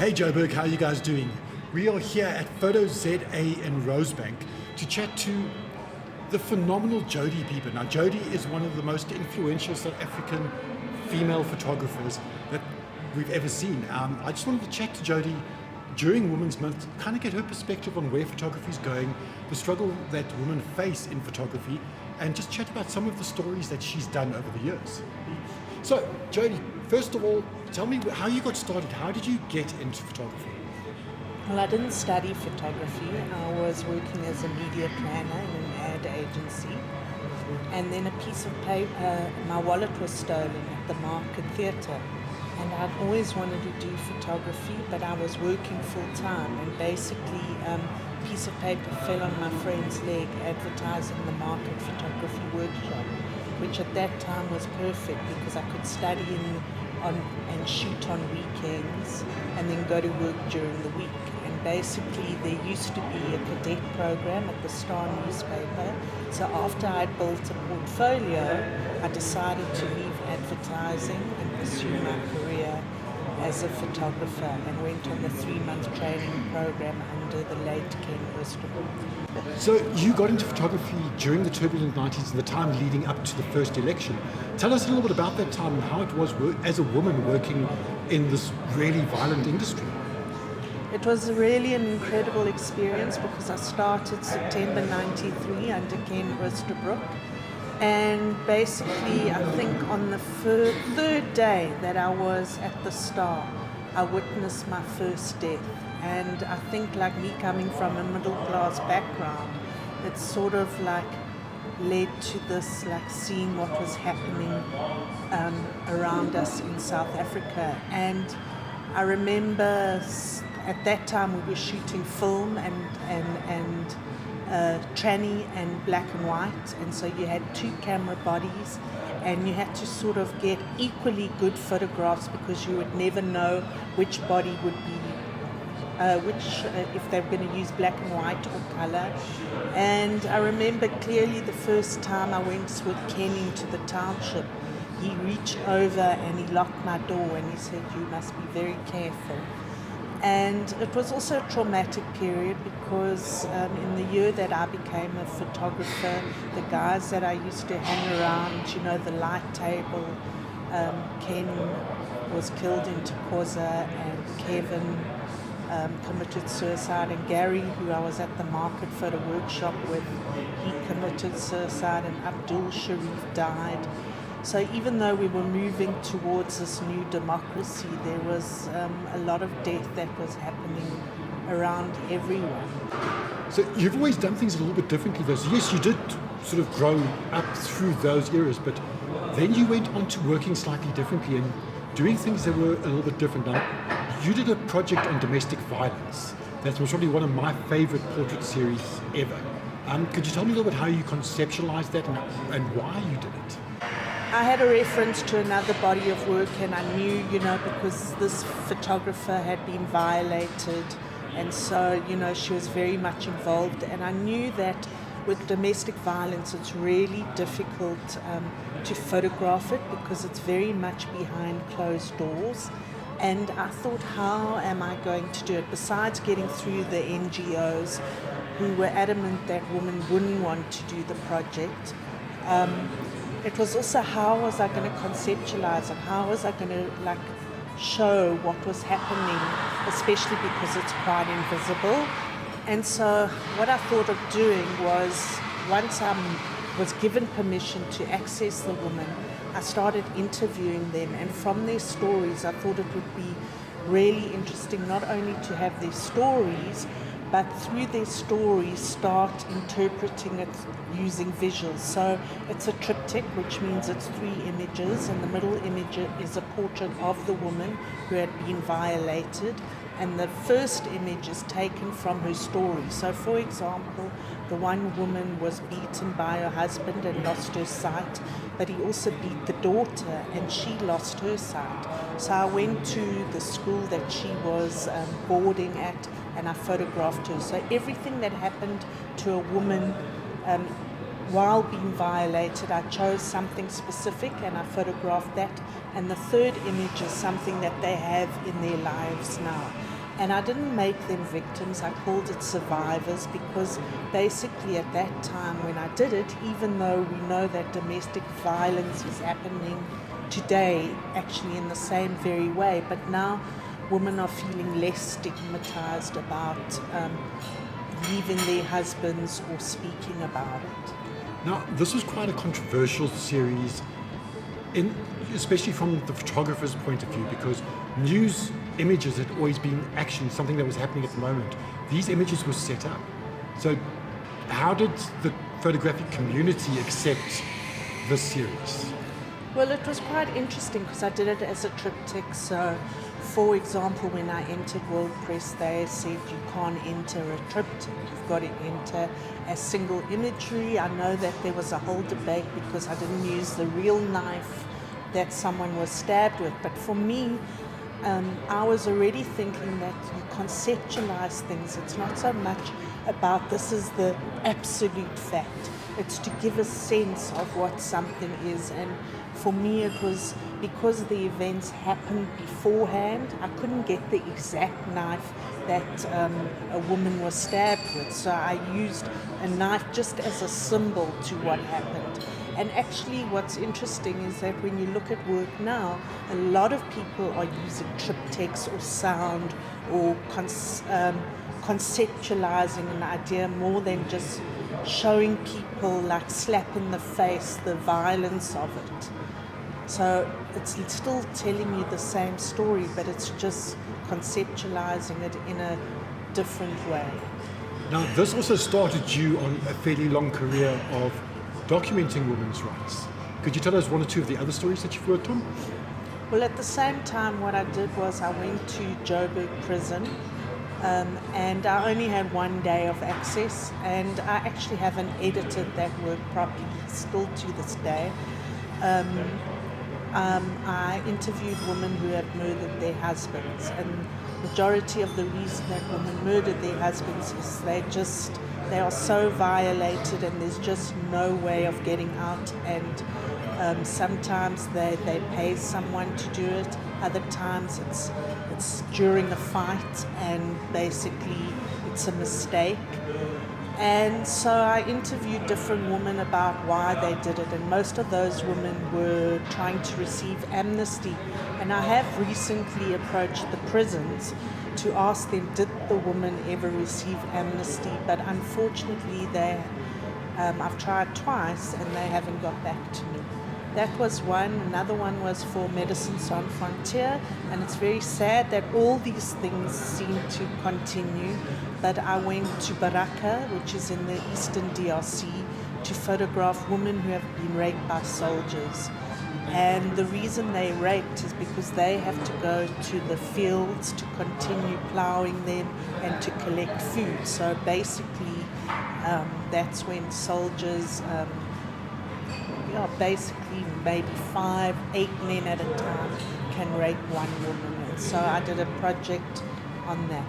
Hey Joburg, how are you guys doing? We are here at Photo ZA in Rosebank to chat to the phenomenal Jodi Bieber. Now Jodi is one of the most influential South African female photographers that we've ever seen. I just wanted to chat to Jodi during Women's Month, kind of get her perspective on where photography is going, the struggle that women face in photography, and just chat about some of the stories that she's done over the years. So, Jodi, first of all, tell me how you got started. How did you get into photography? Well, I didn't study photography. I was working as a media planner in an ad agency. And then a piece of paper, my wallet was stolen at the Market Theatre. And I'd always wanted to do photography, but I was working full time. And basically, a piece of paper fell on my friend's leg advertising the market photography workshop, which at that time was perfect because I could study and shoot on weekends and then go to work during the week. And basically there used to be a cadet program at the Star newspaper. So after I'd built a portfolio, I decided to leave advertising and pursue my career as a photographer and went on the 3-month training program under the late Ken Oosterbroek. So you got into photography during the turbulent 90s and the time leading up to the first election. Tell us a little bit about that time and how it was as a woman working in this really violent industry. It was really an incredible experience because I started September 93 under Ken Oosterbroek. And basically, I think on the third day that I was at the Star, I witnessed my first death. And I think, like me coming from a middle class background, it sort of like led to this, like seeing what was happening around us in South Africa. And I remember at that time we were shooting film and tranny and black and white, and so you had 2 camera bodies and you had to sort of get equally good photographs because you would never know which body would be if they were going to use black and white or color. And I remember clearly the first time I went with Ken into the township, he reached over and he locked my door and he said, "You must be very careful." And it was also a traumatic period because in the year that I became a photographer, the guys that I used to hang around, you know, the light table, Ken was killed in Tukoza and Kevin committed suicide, and Gary, who I was at the market photo workshop with, he committed suicide, and Abdul Sharif died. So even though we were moving towards this new democracy, there was a lot of death that was happening around everyone. So you've always done things a little bit differently though. So yes, you did sort of grow up through those eras, but then you went on to working slightly differently and doing things that were a little bit different. Now, you did a project on domestic violence. That was probably one of my favorite portrait series ever. Could you tell me a little bit how you conceptualized that and why you did it? I had a reference to another body of work, and I knew, you know, because this photographer had been violated, and so, you know, she was very much involved, and I knew that with domestic violence it's really difficult to photograph it because it's very much behind closed doors. And I thought, how am I going to do it? Besides getting through the NGOs who were adamant that women wouldn't want to do the project, it was also how was I going to conceptualize it? How was I going to show what was happening, especially because it's quite invisible? And so what I thought of doing was, once I was given permission to access the women, I started interviewing them, and from their stories I thought it would be really interesting not only to have their stories, but through their stories start interpreting it using visuals. So it's a triptych, which means it's 3 images, and the middle image is a portrait of the woman who had been violated, and the first image is taken from her story. So for example, the one woman was beaten by her husband and lost her sight, but he also beat the daughter and she lost her sight. So I went to the school that she was boarding at and I photographed her. So everything that happened to a woman while being violated, I chose something specific and I photographed that. And the third image is something that they have in their lives now. And I didn't make them victims, I called it survivors, because basically at that time when I did it, even though we know that domestic violence is happening today actually in the same very way, but now women are feeling less stigmatized about leaving their husbands or speaking about it. Now, this was quite a controversial series, especially from the photographer's point of view, because news images had always been actually something that was happening at the moment. These images were set up. So how did the photographic community accept this series? Well, it was quite interesting because I did it as a triptych. So, for example, when I entered World Press, they said you can't enter a triptych. You've got to enter as single imagery. I know that there was a whole debate because I didn't use the real knife that someone was stabbed with. But for me, I was already thinking that you conceptualize things. It's not so much about this is the absolute fact. It's to give a sense of what something is. And for me, it was because the events happened beforehand, I couldn't get the exact knife that a woman was stabbed with. So I used a knife just as a symbol to what happened. And actually what's interesting is that when you look at work now, a lot of people are using triptychs or sound or conceptualizing an idea more than just showing people like slap in the face the violence of it. So it's still telling you the same story, but it's just conceptualizing it in a different way. Now, this also started you on a fairly long career of documenting women's rights. Could you tell us one or two of the other stories that you've worked on? Well, at the same time, what I did was I went to Joburg prison, and I only had 1 day of access, and I actually haven't edited that work properly still to this day. I interviewed women who have murdered their husbands, and majority of the reason that women murdered their husbands is they are so violated and there's just no way of getting out, and sometimes they pay someone to do it, other times it's during a fight and basically it's a mistake. And so I interviewed different women about why they did it, and most of those women were trying to receive amnesty. And I have recently approached the prisons to ask them, did the woman ever receive amnesty? But unfortunately, I've tried twice and they haven't got back to me. That was one. Another one was for Medicine Sans Frontier, and it's very sad that all these things seem to continue. But I went to Baraka, which is in the eastern DRC, to photograph women who have been raped by soldiers. And the reason they raped is because they have to go to the fields to continue plowing them and to collect food. So basically, that's when soldiers, basically maybe 5, 8 men at a time can rape one woman. And so I did a project on that.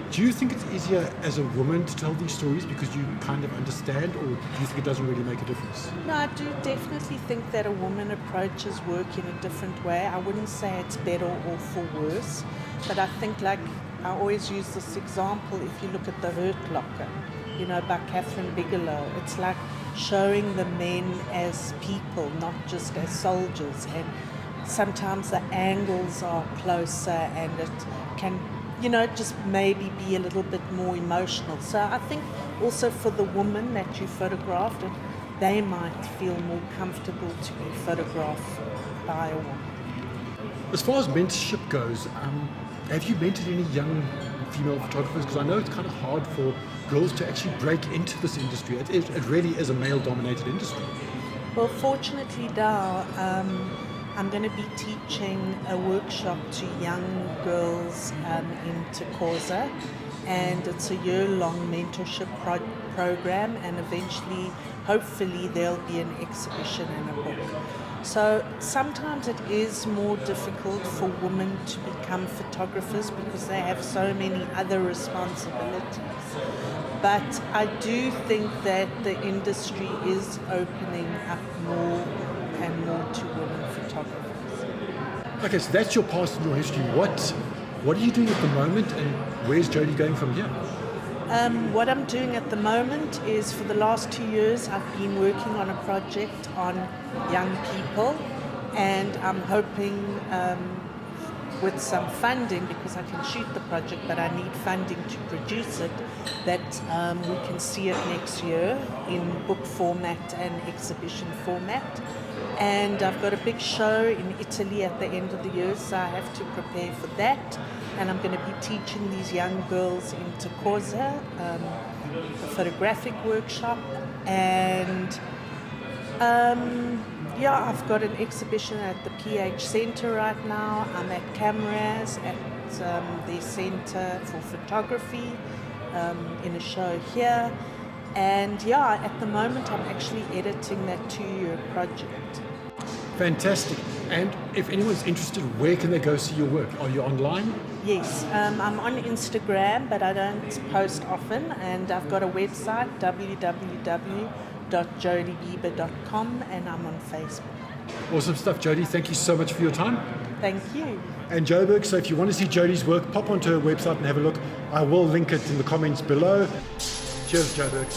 Do you think it's easier as a woman to tell these stories because you kind of understand, or do you think it doesn't really make a difference? No, I do definitely think that a woman approaches work in a different way. I wouldn't say it's better or for worse, but I think, like I always use this example, if you look at The Hurt Locker, by Catherine Bigelow, it's like showing the men as people, not just as soldiers. And sometimes the angles are closer and it can just maybe be a little bit more emotional. So I think also for the woman that you photographed, they might feel more comfortable to be photographed by a woman. As far as mentorship goes, have you mentored any young female photographers? Because I know it's kind of hard for girls to actually break into this industry. It really is a male-dominated industry. Well, fortunately now, I'm going to be teaching a workshop to young girls in Tukoza, and it's a year-long mentorship program, and eventually, hopefully, there'll be an exhibition and a book. So sometimes it is more difficult for women to become photographers because they have so many other responsibilities. But I do think that the industry is opening up more and more to women photographers. Okay, so that's your past and your history. What What are you doing at the moment, and where's Jodi going from here? What I'm doing at the moment is, for the last 2 years, I've been working on a project on young people, and I'm hoping with some funding, because I can shoot the project, but I need funding to produce it, that we can see it next year in book format and exhibition format. And I've got a big show in Italy at the end of the year, so I have to prepare for that. And I'm going to be teaching these young girls in Takosa, a photographic workshop. And I've got an exhibition at the PH Centre right now. I'm at Cameras at their Centre for Photography in a show here. And at the moment I'm actually editing that 2-year project. Fantastic. And if anyone's interested, where can they go see your work? Are you online? Yes, I'm on Instagram, but I don't post often. And I've got a website, www.jodibieber.com, and I'm on Facebook. Awesome stuff, Jodi. Thank you so much for your time. Thank you. And Joburg, so if you want to see Jodi's work, pop onto her website and have a look. I will link it in the comments below. Cheers, Joburg.